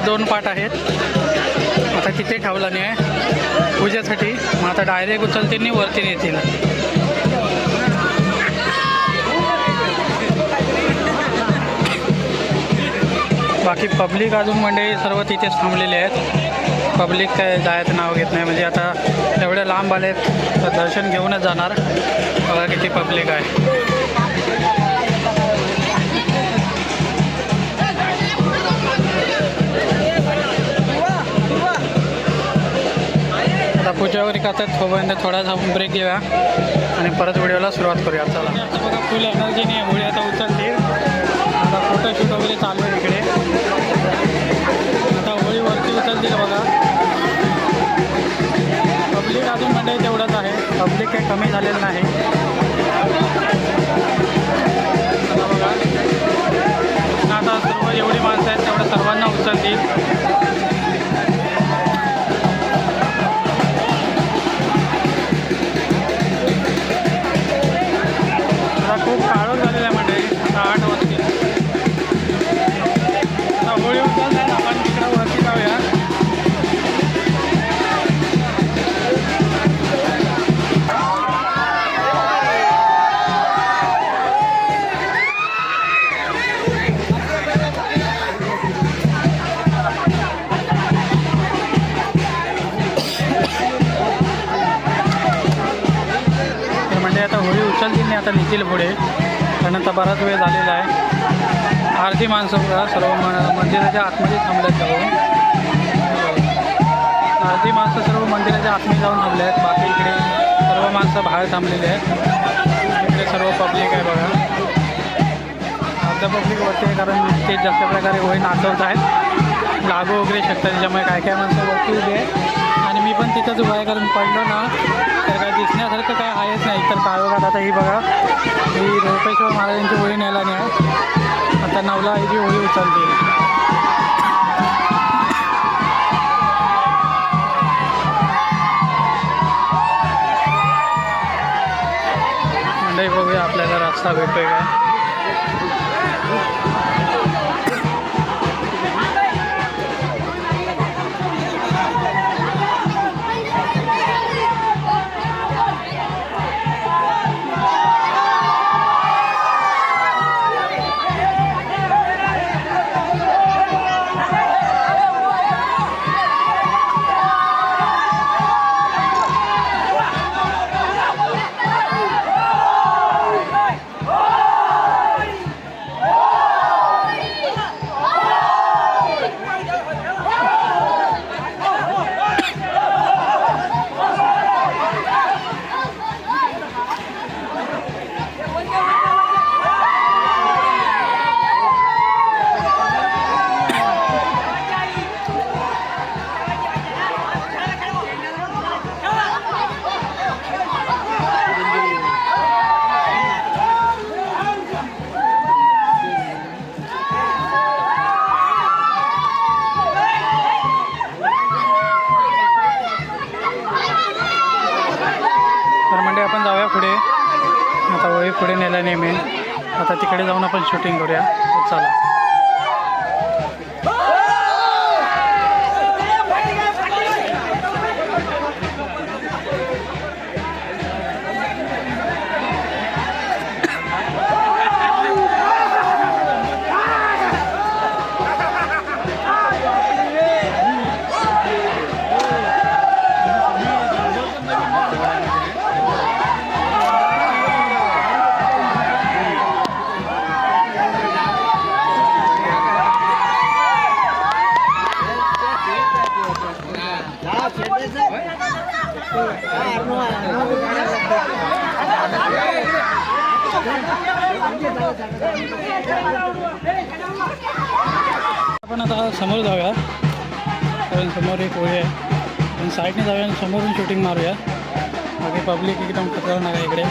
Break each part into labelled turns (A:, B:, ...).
A: 2 पाट आहेत. आता तिथे ठेवला नाही आहे पूजेसाठी. मग आता डायरेक्ट उचलतील आणि वरती नेतील. बाकी पब्लिक अजून मंडळी सर्व तिथेच थांबलेले आहेत. पब्लिक काय जायचं नाव घेत नाही. म्हणजे आता एवढे लांब आलेत तर दर्शन घेऊनच जाणार. बघा किती पब्लिक आहे. आता पूजा वगैरे करतात. तोपर्यंत थोडासा ब्रेक घेऊया आणि परत व्हिडिओला सुरुवात करूया. चला आता बघा फुल एनर्जीने होळी आता उचलते. आता फोटोशूट वगैरे चालू आहे इकडे. आता होळी वरती उचलतील बघा. पब्लिक अजून मंडळी तेवढंच आहे. पब्लिक काही कमी झालेलं नाही. आता बघा आता सर्व जेवढी माणसं आहेत तेवढं सर्वांना उचलतील. आता खूप काळोख झालेला आहे मंडळी. आता 8 वाजतील. आता होळी उचलत आहे. आपण तिकडं वरती जाऊया. आता होळी उचलतील नाही. आता निघतील पुढे. कारण आता बराच वेळ झालेला आहे. अर्धी माणसं सर्व मंदिराच्या आतमध्ये थांबल्यात जाऊन. अर्धी माणसं सर्व मंदिराच्या आतमध्ये जाऊन थांबले आहेत. बाकी इकडे सर्व माणसं बाहेर थांबलेली आहेत. इकडे सर्व पब्लिक आहे बघा. अर्ध्या पब्लिक वरती आहे कारण ते जास्त प्रकारे होळी नाचवत आहेत. लागू वगैरे शकतात. त्याच्यामुळे काय माणसं वरती उभी आहे. आणि मी पण तिथंच उभा आहे कारण पडलो ना तर काय दिसण्यासारखं काय आहेच नाही. तर काळोखात आता ही बघा ही रोपेश्वर महाराजांची होळी न्यायला नाही आहे. आता 9ला ही होळी उचलते. मंडळी बघूया आपल्याला रस्ता भेटतोय का. आपण जाऊया पुढे. आता होळी पुढे नेला नेहमी. आता तिकडे जाऊन आपण शूटिंग करूया. चला आपण आता समोर जाऊया कारण समोर एक होळी आहे. आपण साईडने जाऊया आणि समोरून शूटिंग मारूया. बाकी पब्लिक एकदम खतरनाक आहे इकडे.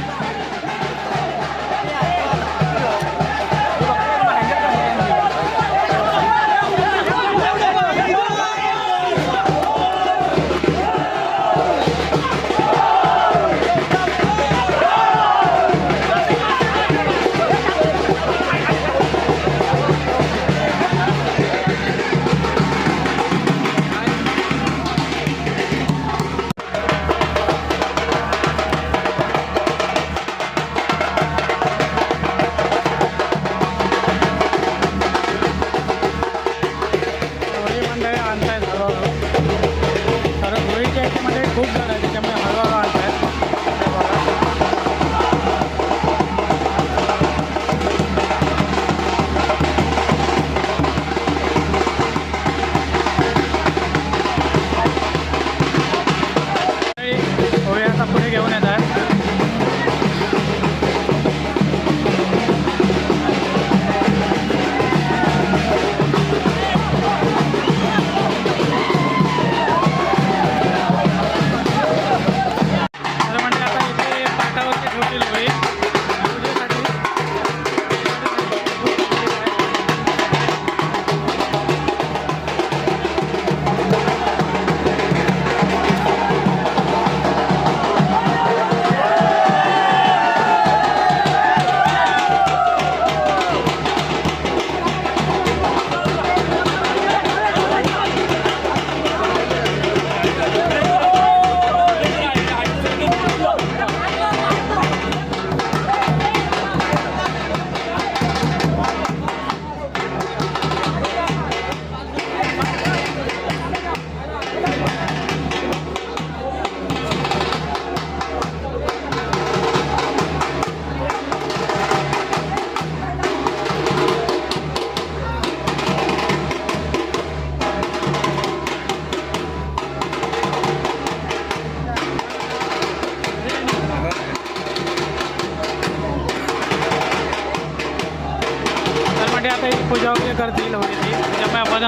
A: पूजा वगैरे करतील होळीची. त्यामुळे आपण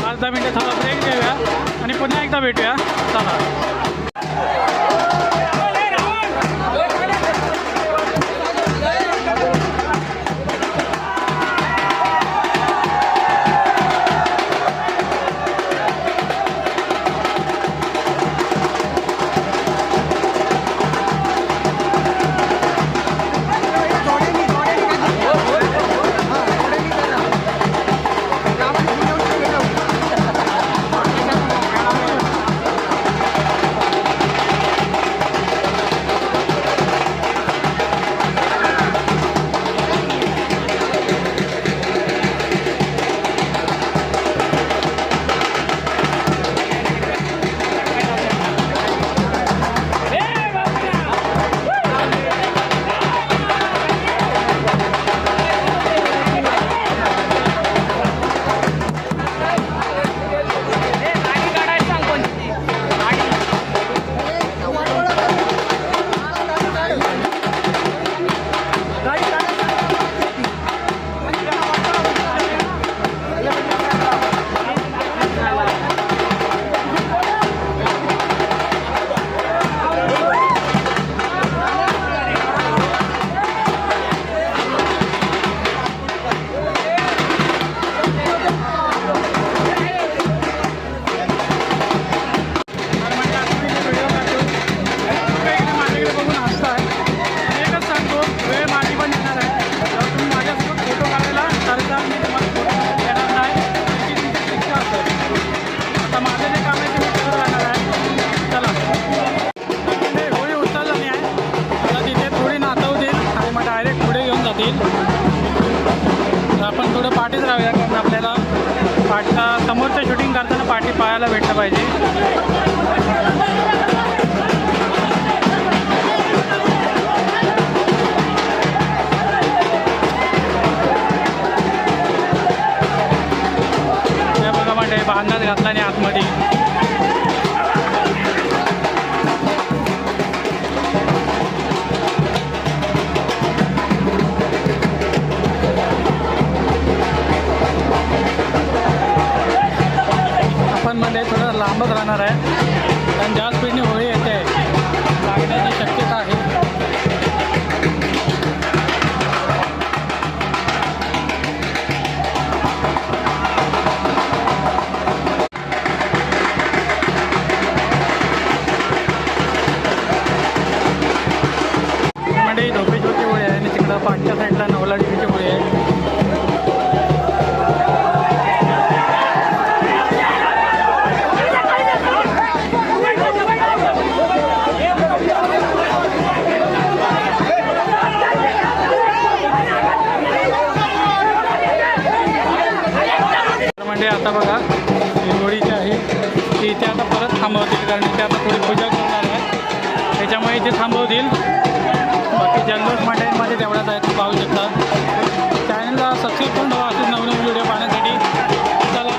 A: 5-10 मिनटं थोडा ब्रेक घेऊया आणि पुन्हा एकदा भेटूया. चला. आपण थोडं पाठीच राहूया कारण आपल्याला पाठचा समोरचं शूटिंग करताना पाठी पाहायला भेटलं पाहिजे. हे बघा म्हणजे बांधण्यात घातला आणि आतमध्ये मध्ये थोडं लांबच राहणार आहे कारण जास्त स्पीडने होळी येते लागण्याची शक्यता आहे. म्हणजे धोपेश्वरची होळी आहे आणि तिकडं पाठच्या साईडला नवला देवीची होळी आहे. आता बघा होळी जी आहे ती इथे आता परत थांबवतील कारण इथे आता थोडी पूजा करणार आहे त्याच्यामुळे इथे थांबवतील. बाकी जल्लोष मंडळींमध्ये तेवढ्याच आहे तुम्ही पाहू शकता. चॅनलला सबस्क्राईब करून ठेवा असेच नवनवीन व्हिडिओ पाहण्यासाठी. चला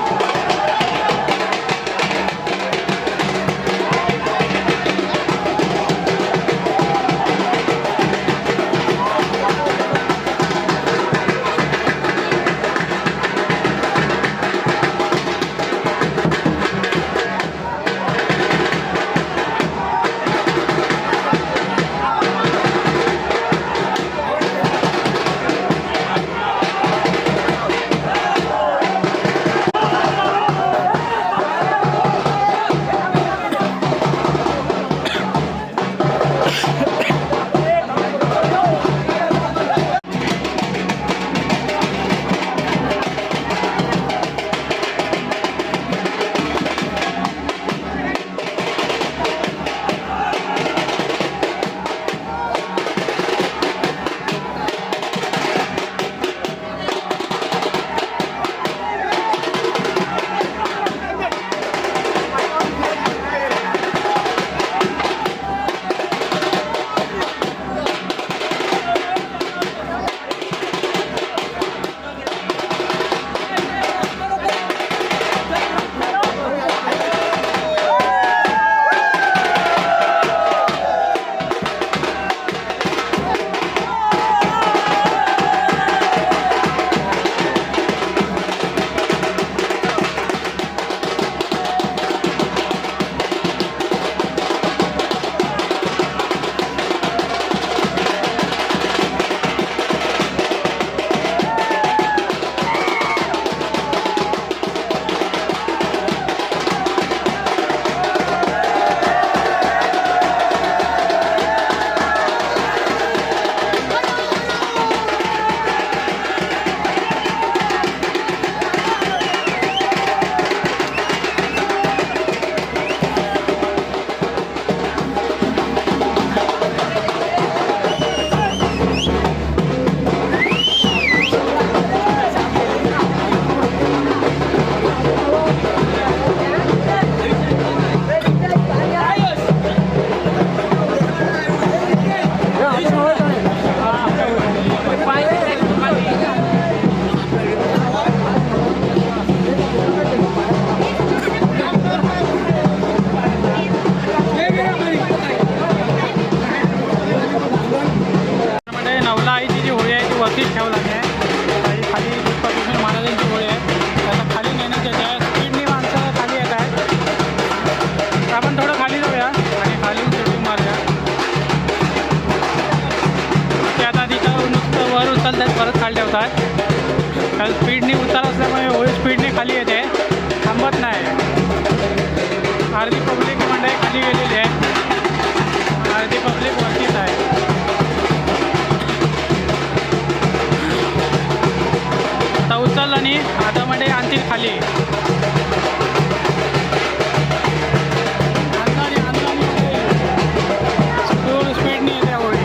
A: आहे. कारण स्पीडने उतार असल्यामुळे होळी स्पीडने खाली येते, थांबत नाही. अर्धी पब्लिक मंडळी खाली गेलेली आहे, अर्धी पब्लिक वरतीच आहे. आता उचललं आणि आता म्हणजे आणतील खाली. स्पीडने येते होळी.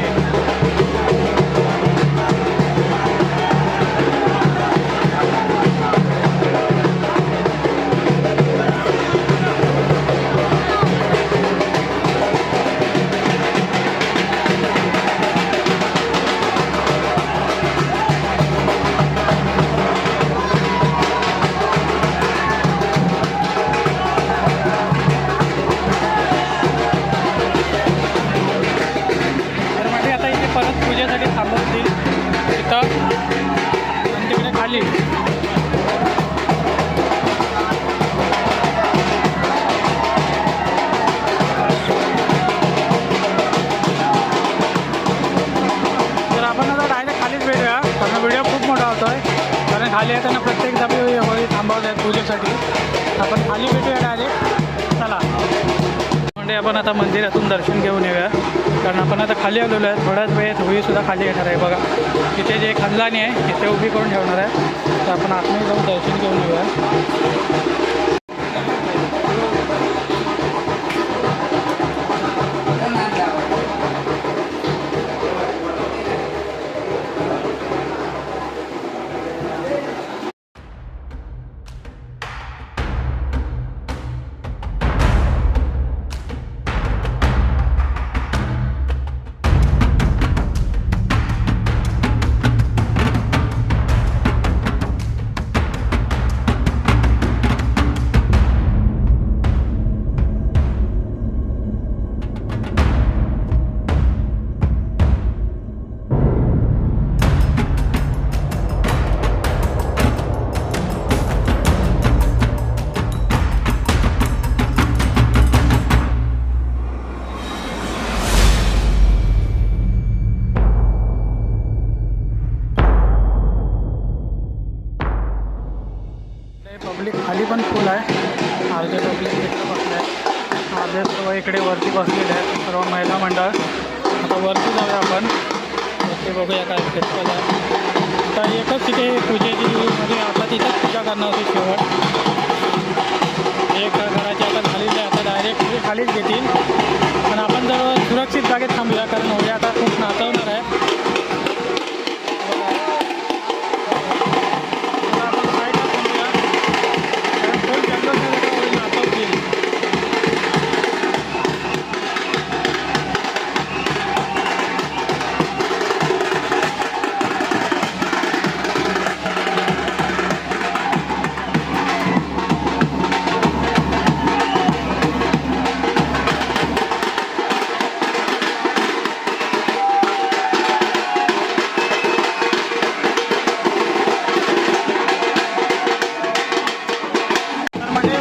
A: परत पूजेसाठी थांबवतील तिथं आणि तिकडे खाली. तर आपण आता डायरेक्ट खालीच भेटूया, कारण व्हिडिओ खूप मोठा होतो आहे. कारण खाली येताना प्रत्येक जागी होळी थांबवत आहेत पूजेसाठी. आपण खाली भेटूया डायरेक्ट. चला म्हणजे आपण आता मंदिरातून दर्शन घेऊन येऊया, कारण आपण आता खाली आलेलो आहे. थोड्याच वेळेत होळीसुद्धा खाली येणार आहे. बघा तिथे जे खंदलानी आहे तिथे उभी करून ठेवणार आहे. तर आपण आतमध्ये जाऊन दर्शन घेऊन येऊया. पब्लिक खाली पण फुल आहे. अर्धे पब्लिक इकडे बसले आहे, अर्धे सर्व इकडे वरती बसलेले आहेत, सर्व महिला मंडळ. आता वरती जाऊया आपण, वरती बघूया काय फेस्टिवल आहे. आता एकच तिथे पूजेची म्हणजे आता तिथेच पूजा करणार होती शेवट. एक घराची आता खालीच आहे, आता डायरेक्ट खालीच घेतील. पण आपण जर सुरक्षित जागेत थांबूया, कारण होळी आता खूप नाचवणार आहे.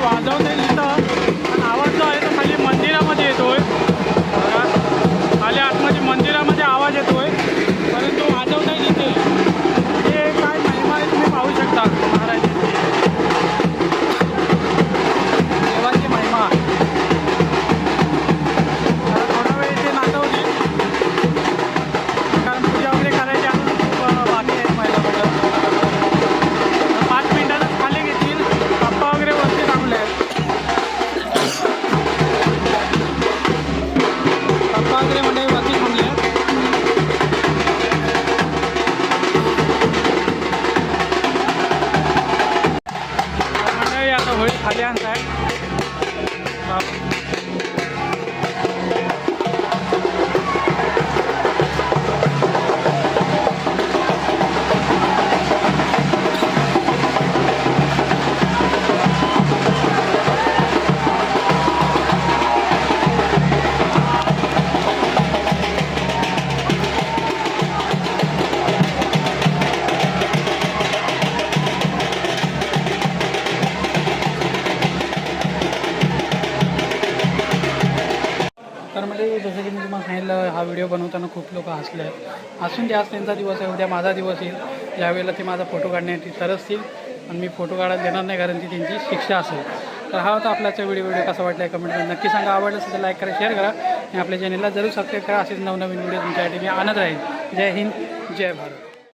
A: वाजवते तिथं, पण आवाज जो आहे तो खाली मंदिरामध्ये येतोय. खाली आतमध्ये मंदिरामध्ये आवाज येतोय, परंतु वाजवता तिथे हे काय महिमा आहे तुम्ही पाहू शकता. महाराजांची देवाची महिमा. थोडा वेळ इथे नाचवली, कारण पूजा वगैरे करायची अजून खूप बाकी आहे महिला. 5 मिनिटातच खाली घेतील. पप्पा वगैरे वरती थांबले आहेत. पप्पा वगैरे म्हणजे वरती थांबले आहेत. मंडळी आता होळी खाली आणताय. व्हिडिओ बनवताना खूप लोक हसले आहेत. हसून ते आज त्यांचा दिवस आहे, उद्या माझा दिवस येईल, ज्यावेळेला ते माझा फोटो काढण्याची तरसतील आणि मी फोटो काढायला देणार नाही, कारण ती त्यांची शिक्षा असेल. तर हा होता आपल्याचा व्हिडिओ कसा वाटला आहे कमेंटमध्ये नक्की सांगा. आवडलं असेल तर लाईक करा, शेअर करा आणि आपल्या चॅनलला जरूर सबस्क्राईब करा. असेच नवनवीन व्हिडिओ तुमच्यासाठी मी आणत राहील. जय हिंद, जय भारत.